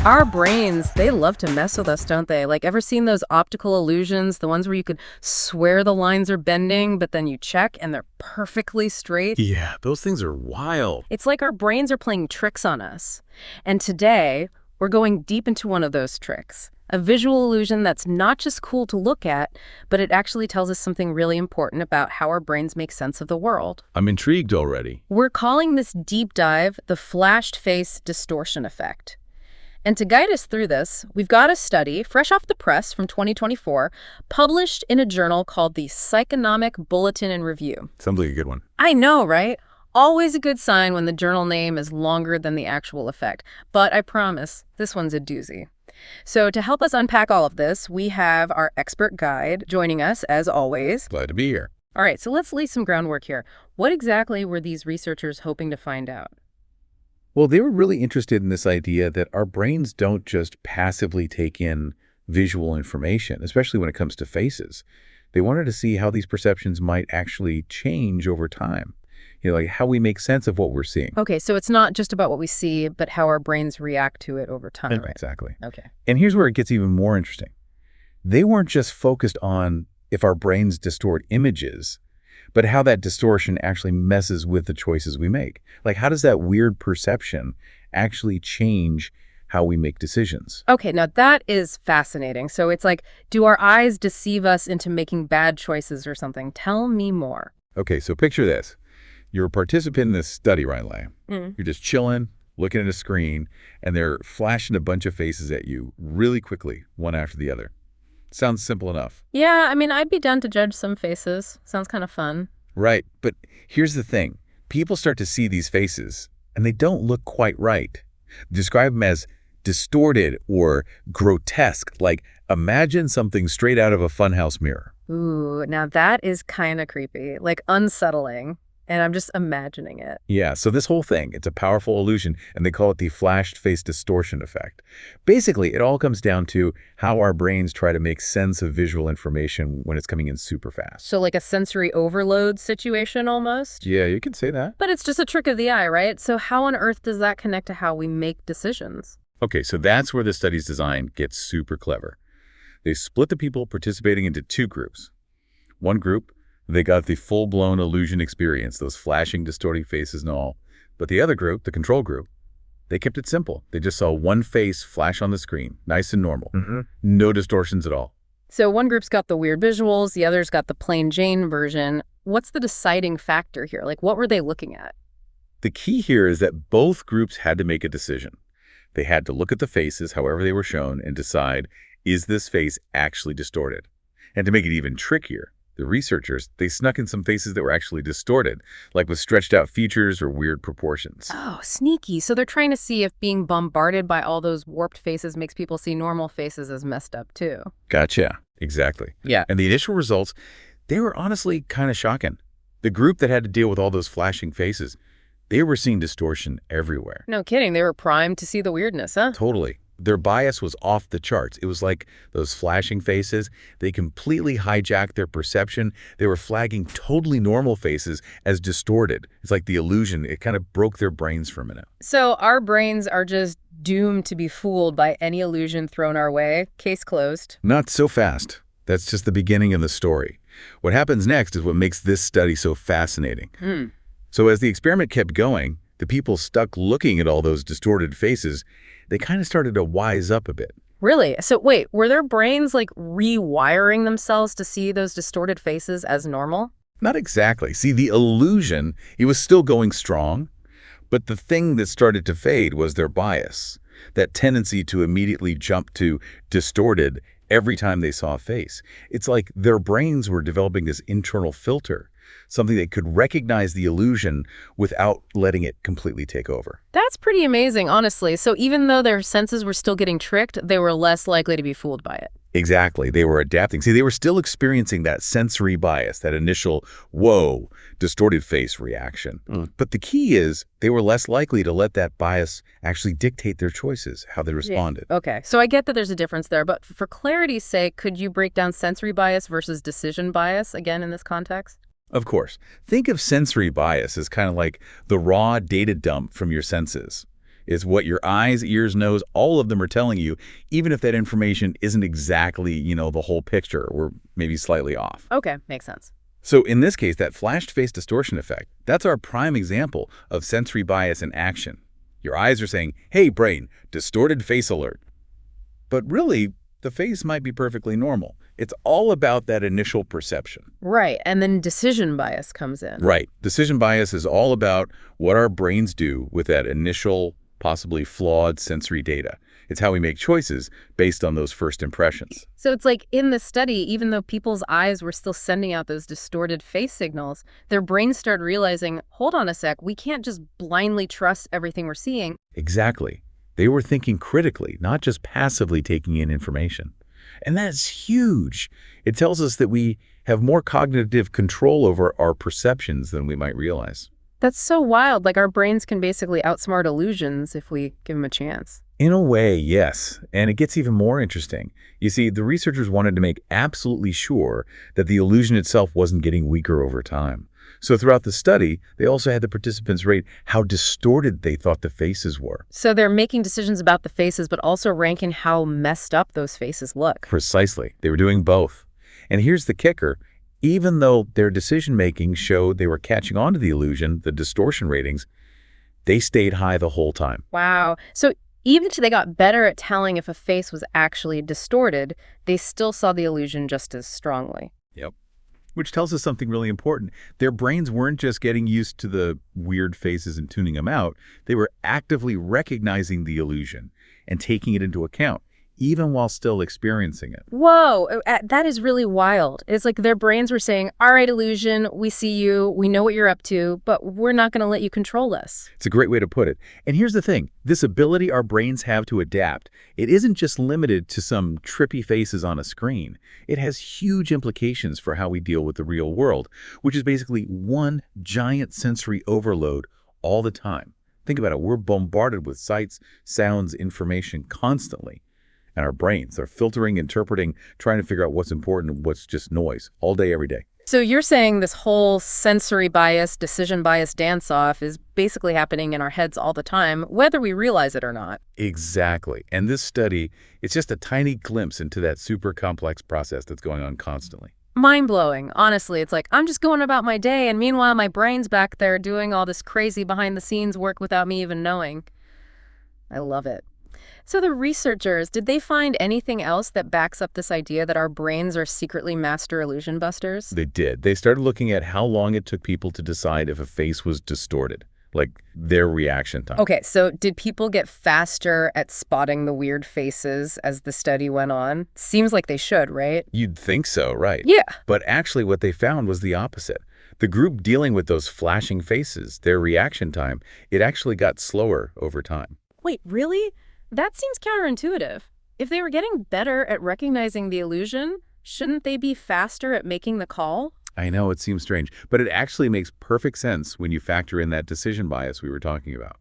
Our brains, they love to mess with us, don't they? Like, ever seen those optical illusions, the ones where you could swear the lines are bending, but then you check and they're perfectly straight? Yeah, those things are wild. It's like our brains are playing tricks on us. And today, we're going deep into one of those tricks. A visual illusion that's not just cool to look at, but it actually tells us something really important about how our brains make sense of the world. I'm intrigued already. We're calling this deep dive the flashed face distortion effect. And to guide us through this, we've got a study, fresh off the press from 2024, published in a journal called the Psychonomic Bulletin and Review. Sounds like a good one. I know, right? Always a good sign when the journal name is longer than the actual effect. But I promise, this one's a doozy. So to help us unpack all of this, we have our expert guide joining us, as always. Glad to be here. All right, so let's lay some groundwork here. What exactly were these researchers hoping to find out? Well, they were really interested in this idea that our brains don't just passively take in visual information, especially when it comes to faces. They wanted to see how these perceptions might actually change over time. Like how we make sense of what we're seeing. Okay, so it's not just about what we see, but how our brains react to it over time, right? Exactly. Okay. And here's where it gets even more interesting. They weren't just focused on if our brains distort images, but how that distortion actually messes with the choices we make. Like, how does that weird perception actually change how we make decisions? Okay, now that is fascinating. So it's like, do our eyes deceive us into making bad choices or something? Tell me more. Okay, so picture this. You're a participant in this study, right? You're just chilling, looking at a screen, and they're flashing a bunch of faces at you really quickly, one after the other. Sounds simple enough. Yeah, I mean, I'd be down to judge some faces. Sounds kind of fun. Right, but here's the thing. People start to see these faces, and they don't look quite right. Describe them as distorted or grotesque, like imagine something straight out of a funhouse mirror. Ooh, now that is kind of creepy, like unsettling. And I'm just imagining it. Yeah, so this whole thing, it's a powerful illusion, and they call it the flashed face distortion effect. Basically, it all comes down to how our brains try to make sense of visual information when it's coming in super fast. So like a sensory overload situation almost? Yeah, you can say that. But it's just a trick of the eye, right? So how on earth does that connect to how we make decisions? Okay, so that's where the study's design gets super clever. They split the people participating into two groups. One group, they got the full-blown illusion experience, those flashing, distorting faces and all. But the other group, the control group, they kept it simple. They just saw one face flash on the screen, nice and normal. No distortions at all. So one group's got the weird visuals, the other's got the plain Jane version. What's the deciding factor here? Like, what were they looking at? The key here is that both groups had to make a decision. They had to look at the faces, however they were shown, and decide, is this face actually distorted? And to make it even trickier, the researchers, they snuck in some faces that were actually distorted, like with stretched out features or weird proportions. Oh, sneaky. So they're trying to see if being bombarded by all those warped faces makes people see normal faces as messed up too. Gotcha. Exactly. Yeah. And the initial results, they were honestly kind of shocking. The group that had to deal with all those flashing faces, they were seeing distortion everywhere. No kidding. They were primed to see the weirdness, huh? Totally. Their bias was off the charts. It was like those flashing faces. They completely hijacked their perception. They were flagging totally normal faces as distorted. It's like the illusion. It kind of broke their brains for a minute. So our brains are just doomed to be fooled by any illusion thrown our way. Case closed. Not so fast. That's just the beginning of the story. What happens next is what makes this study so fascinating. So as the experiment kept going, the people stuck looking at all those distorted faces, they kind of started to wise up a bit. Really? So wait, were their brains like rewiring themselves to see those distorted faces as normal? Not exactly. See, the illusion, it was still going strong, but the thing that started to fade was their bias, that tendency to immediately jump to distorted every time they saw a face. It's like their brains were developing this internal filter, something that could recognize the illusion without letting it completely take over. That's pretty amazing, honestly. So even though their senses were still getting tricked, they were less likely to be fooled by it. Exactly. They were adapting. See, they were still experiencing that sensory bias, that initial, whoa, distorted face reaction. But the key is they were less likely to let that bias actually dictate their choices, how they responded. Yeah. Okay. So I get that there's a difference there, but for clarity's sake, could you break down sensory bias versus decision bias again in this context? Of course. Think of sensory bias as kind of like the raw data dump from your senses. It's what your eyes, ears, nose, all of them are telling you, even if that information isn't exactly, the whole picture or maybe slightly off. Okay, makes sense. So in this case, that flashed face distortion effect, that's our prime example of sensory bias in action. Your eyes are saying, hey, brain, distorted face alert. But really, the face might be perfectly normal. It's all about that initial perception. Right, and then decision bias comes in. Right. Decision bias is all about what our brains do with that initial, possibly flawed sensory data. It's how we make choices based on those first impressions. So it's like in the study, even though people's eyes were still sending out those distorted face signals, their brains started realizing, hold on a sec, we can't just blindly trust everything we're seeing. Exactly. They were thinking critically, not just passively taking in information. And that's huge. It tells us that we have more cognitive control over our perceptions than we might realize. That's so wild. Like our brains can basically outsmart illusions if we give them a chance. In a way, yes. And it gets even more interesting. You see, the researchers wanted to make absolutely sure that the illusion itself wasn't getting weaker over time. So throughout the study, they also had the participants rate how distorted they thought the faces were. So they're making decisions about the faces, but also ranking how messed up those faces look. Precisely. They were doing both. And here's the kicker. Even though their decision-making showed they were catching on to the illusion, the distortion ratings, they stayed high the whole time. Wow. So even if they got better at telling if a face was actually distorted, they still saw the illusion just as strongly. Yep. Which tells us something really important. Their brains weren't just getting used to the weird faces and tuning them out. They were actively recognizing the illusion and taking it into account, even while still experiencing it. Whoa, that is really wild. It's like their brains were saying, all right, illusion, we see you, we know what you're up to, but we're not going to let you control us. It's a great way to put it. And here's the thing. This ability our brains have to adapt, it isn't just limited to some trippy faces on a screen. It has huge implications for how we deal with the real world, which is basically one giant sensory overload all the time. Think about it. We're bombarded with sights, sounds, information constantly. And our brains are filtering, interpreting, trying to figure out what's important and what's just noise all day, every day. So you're saying this whole sensory bias, decision bias dance-off is basically happening in our heads all the time, whether we realize it or not. Exactly. And this study, it's just a tiny glimpse into that super complex process that's going on constantly. Mind-blowing. Honestly, it's like I'm just going about my day, and meanwhile my brain's back there doing all this crazy behind-the-scenes work without me even knowing. I love it. So the researchers, did they find anything else that backs up this idea that our brains are secretly master illusion busters? They did. They started looking at how long it took people to decide if a face was distorted, like their reaction time. Okay, so did people get faster at spotting the weird faces as the study went on? Seems like they should, right? You'd think so, right? Yeah. But actually what they found was the opposite. The group dealing with those flashing faces, their reaction time, it actually got slower over time. Wait, really? That seems counterintuitive. If they were getting better at recognizing the illusion, shouldn't they be faster at making the call? I know it seems strange, but it actually makes perfect sense when you factor in that decision bias we were talking about.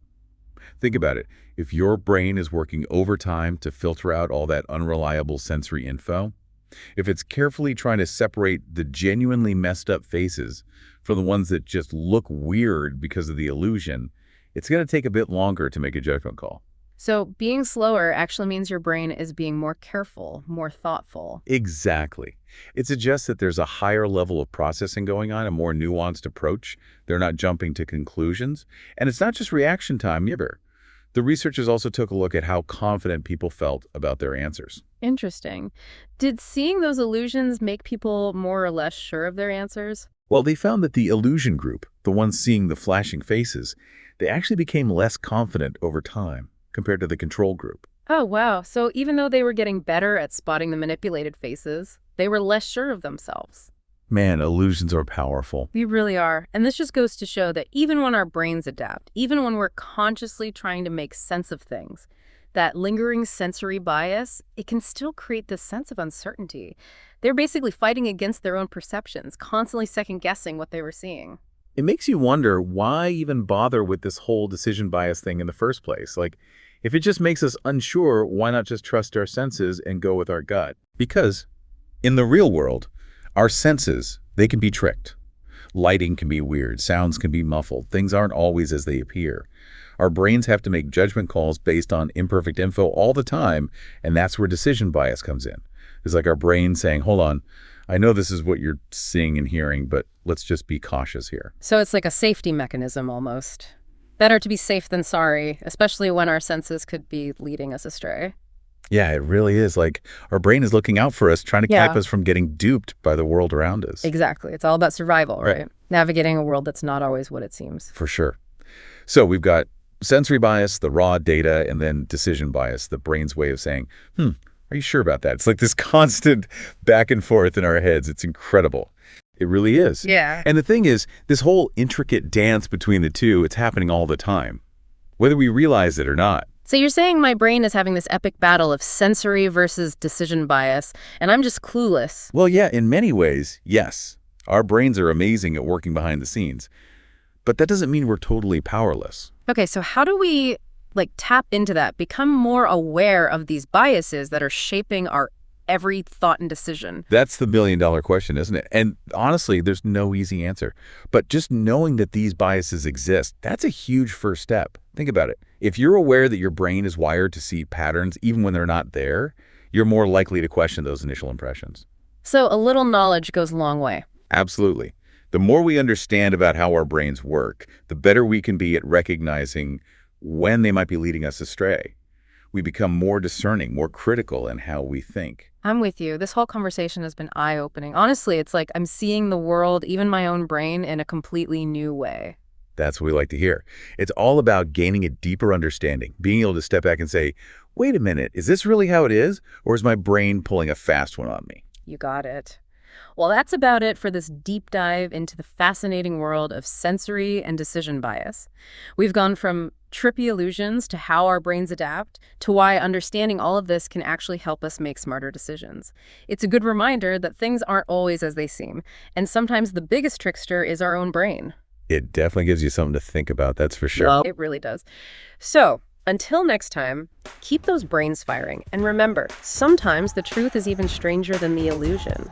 Think about it. If your brain is working overtime to filter out all that unreliable sensory info, if it's carefully trying to separate the genuinely messed up faces from the ones that just look weird because of the illusion, it's going to take a bit longer to make a judgment call. So being slower actually means your brain is being more careful, more thoughtful. Exactly. It suggests that there's a higher level of processing going on, a more nuanced approach. They're not jumping to conclusions. And it's not just reaction time either. The researchers also took a look at how confident people felt about their answers. Interesting. Did seeing those illusions make people more or less sure of their answers? Well, they found that the illusion group, the ones seeing the flashing faces, they actually became less confident over time compared to the control group. Oh, wow. So even though they were getting better at spotting the manipulated faces, they were less sure of themselves. Man, illusions are powerful. They really are. And this just goes to show that even when our brains adapt, even when we're consciously trying to make sense of things, that lingering sensory bias, it can still create this sense of uncertainty. They're basically fighting against their own perceptions, constantly second-guessing what they were seeing. It makes you wonder, why even bother with this whole decision bias thing in the first place? Like, if it just makes us unsure, why not just trust our senses and go with our gut? Because in the real world, our senses, they can be tricked. Lighting can be weird, sounds can be muffled, things aren't always as they appear. Our brains have to make judgment calls based on imperfect info all the time, and that's where decision bias comes in. It's like our brain saying, hold on, I know this is what you're seeing and hearing, but let's just be cautious here. So it's like a safety mechanism almost. Better to be safe than sorry, especially when our senses could be leading us astray. Yeah, it really is. Like our brain is looking out for us, trying to keep us from getting duped by the world around us. Exactly. It's all about survival, right? Navigating a world that's not always what it seems. For sure. So we've got sensory bias, the raw data, and then decision bias, the brain's way of saying, are you sure about that? It's like this constant back and forth in our heads. It's incredible. It really is. Yeah. And the thing is, this whole intricate dance between the two, it's happening all the time, whether we realize it or not. So you're saying my brain is having this epic battle of sensory versus decision bias, and I'm just clueless. Well, yeah, in many ways, yes. Our brains are amazing at working behind the scenes. But that doesn't mean we're totally powerless. Okay, so how do we tap into that, become more aware of these biases that are shaping our every thought and decision? That's the million-dollar question, isn't it? And honestly, there's no easy answer. But just knowing that these biases exist, that's a huge first step. Think about it. If you're aware that your brain is wired to see patterns even when they're not there, you're more likely to question those initial impressions. So a little knowledge goes a long way. Absolutely. The more we understand about how our brains work, the better we can be at recognizing when they might be leading us astray. We become more discerning, more critical in how we think. I'm with you. This whole conversation has been eye-opening. Honestly, it's like I'm seeing the world, even my own brain, in a completely new way. That's what we like to hear. It's all about gaining a deeper understanding, being able to step back and say, wait a minute, is this really how it is? Or is my brain pulling a fast one on me? You got it. Well, that's about it for this deep dive into the fascinating world of sensory and decision bias. We've gone from trippy illusions to how our brains adapt, to why understanding all of this can actually help us make smarter decisions. It's a good reminder that things aren't always as they seem, and sometimes the biggest trickster is our own brain. It definitely gives you something to think about, that's for sure. Well, it really does. So, until next time, keep those brains firing, and remember, sometimes the truth is even stranger than the illusion.